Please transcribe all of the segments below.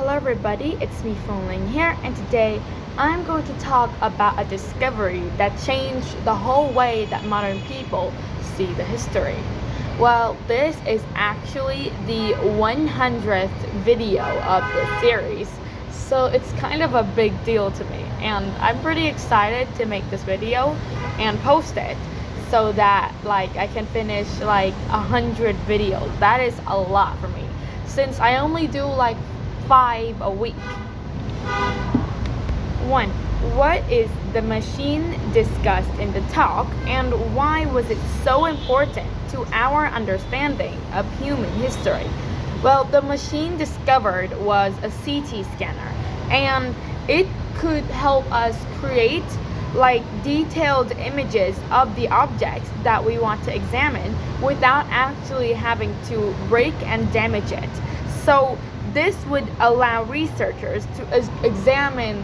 Hello everybody, it's me Fengling here, and today I'm going to talk about a discovery that changed the whole way that modern people see the history. Well, this is actually the 100th video of this series, so it's kind of a big deal to me, and I'm pretty excited to make this video and post it so that I can finish 100 videos. That is a lot for me since I only do 5 a week. 1. What is the machine discussed in the talk, and why was it so important to our understanding of human history? Well, the machine discovered was a CT scanner, and it could help us create detailed images of the objects that we want to examine without actually having to break and damage it. So this would allow researchers to examine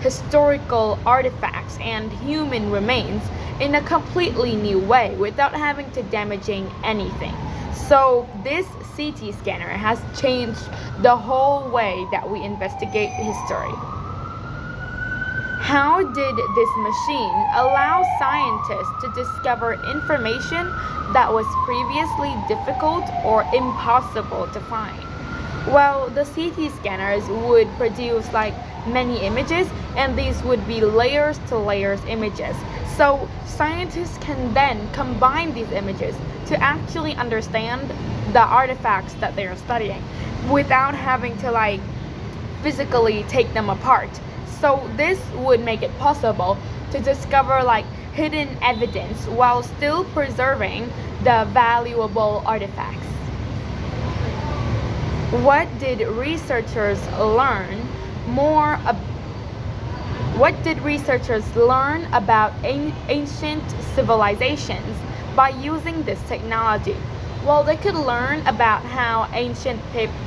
historical artifacts and human remains in a completely new way without having to damaging anything. So this CT scanner has changed the whole way that we investigate history. How did this machine allow scientists to discover information that was previously difficult or impossible to find? Well, the CT scanners would produce many images, and these would be layers to layers images. So scientists can then combine these images to actually understand the artifacts that they are studying without having to physically take them apart. So this would make it possible to discover hidden evidence while still preserving the valuable artifacts. What did researchers learn about ancient civilizations by using this technology? Well, they could learn about how ancient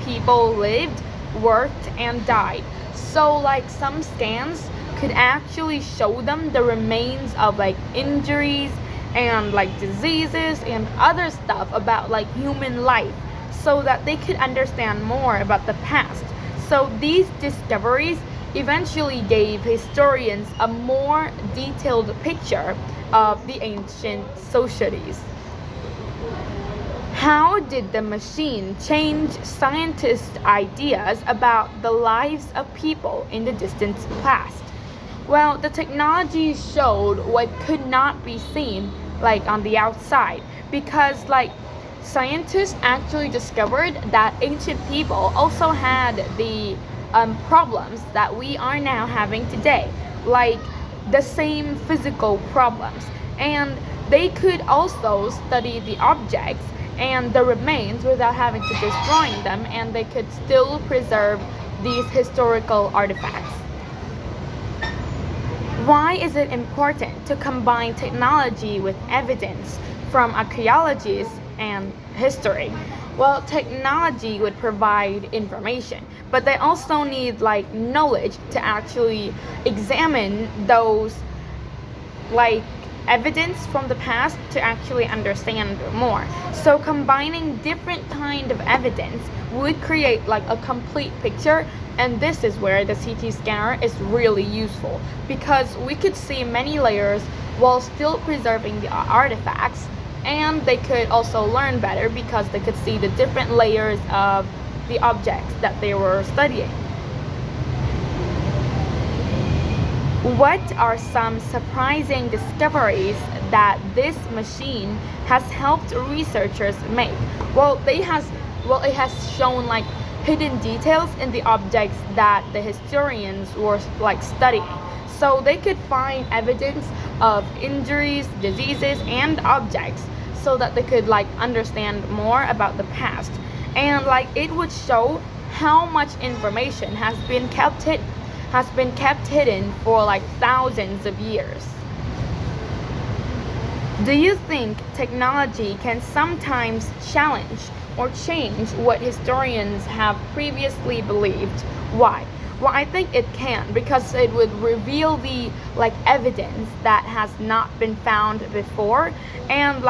people lived, worked, and died. So some scans could actually show them the remains of injuries and diseases and other stuff about human life, so that they could understand more about the past. So these discoveries eventually gave historians a more detailed picture of the ancient societies. How did the machine change scientists' ideas about the lives of people in the distant past? Well, the technology showed what could not be seen on the outside, because scientists actually discovered that ancient people also had the problems that we are now having today, the same physical problems, and they could also study the objects and the remains without having to destroy them, and they could still preserve these historical artifacts. Why is it important to combine technology with evidence from archaeology and history? Well, technology would provide information, but they also need knowledge to actually examine those evidence from the past to actually understand more. So combining different kind of evidence would create a complete picture, and this is where the CT scanner is really useful, because we could see many layers while still preserving the artifacts, and they could also learn better because they could see the different layers of the objects that they were studying. What are some surprising discoveries that this machine has helped researchers make? Well, it has shown hidden details in the objects that the historians were studying. So they could find evidence of injuries, diseases, and objects, so that they could understand more about the past. And it would show how much information has been kept hidden for thousands of years. Do you think technology can sometimes challenge or change what historians have previously believed? Why? Well, I think it can, because it would reveal the evidence that has not been found before, and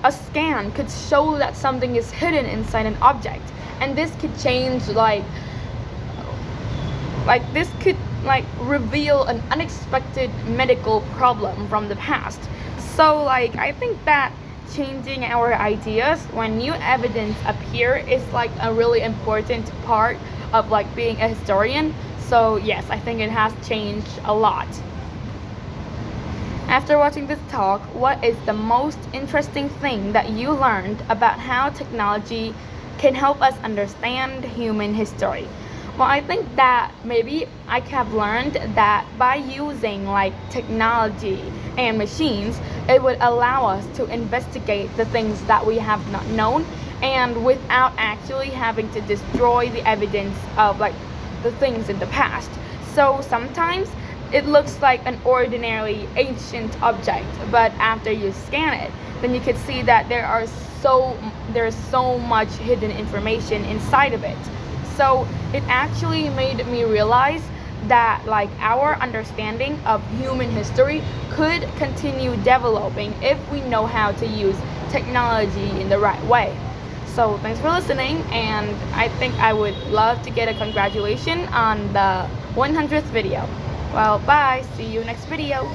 a scan could show that something is hidden inside an object, and this could change Like this could like reveal an unexpected medical problem from the past. So like I think that changing our ideas when new evidence appear is like a really important part of like being a historian. So yes, I think it has changed a lot. After watching this talk, what is the most interesting thing that you learned about how technology can help us understand human history? Well, I think that maybe I have learned that by using like technology and machines, it would allow us to investigate the things that we have not known and without actually having to destroy the evidence of like the things in the past. So sometimes it looks like an ordinarily ancient object, but after you scan it, then you can see that there's so much hidden information inside of it. So it actually made me realize that like our understanding of human history could continue developing if we know how to use technology in the right way. So thanks for listening, and I think I would love to get a congratulation on the 100th video. Well, bye. See you next video.